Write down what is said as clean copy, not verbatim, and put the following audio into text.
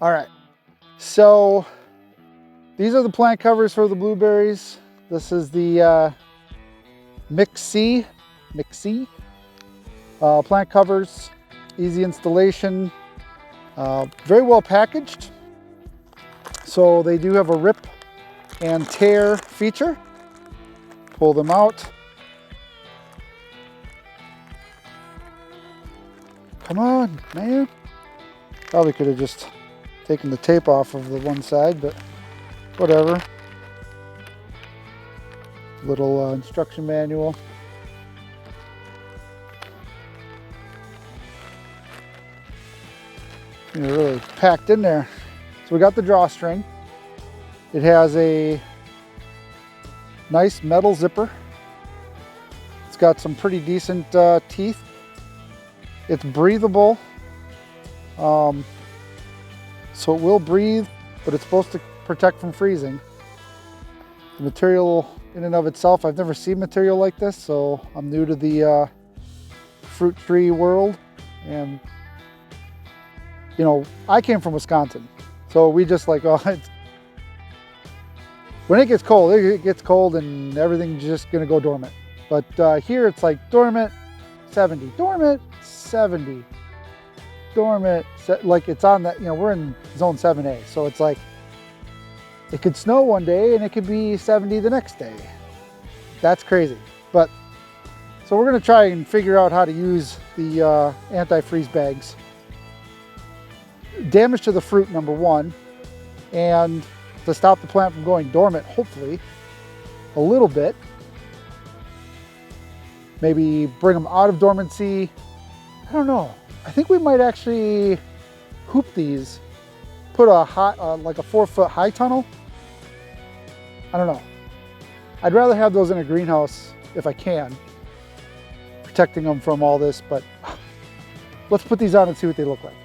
All right, so these are the plant covers for the blueberries. This is the Mix C plant covers, easy installation, very well packaged. So they do have a rip and tear feature. Pull them out. Come on, man. Probably could have just taken the tape off of the one side, but whatever. Little instruction manual. You're really packed in there. So we got the drawstring. It has a nice metal zipper. It's got some pretty decent teeth. It's breathable, so it will breathe, but it's supposed to protect from freezing. The material in and of itself, I've never seen material like this, so I'm new to the fruit tree world. And you know, I came from Wisconsin, so we just like, oh, when it gets cold and everything's just gonna go dormant. But here it's like dormant 70, dormant 70, dormant, like it's on that, you know, we're in zone 7A, so it's like it could snow one day and it could be 70 the next day. That's crazy. But so we're gonna try and figure out how to use the anti-freeze bags. Damage to the fruit, number one, and to stop the plant from going dormant, hopefully, a little bit. Maybe bring them out of dormancy. I don't know. I think we might actually hoop these, put a like a 4-foot high tunnel. I don't know. I'd rather have those in a greenhouse if I can, protecting them from all this, but let's put these on and see what they look like.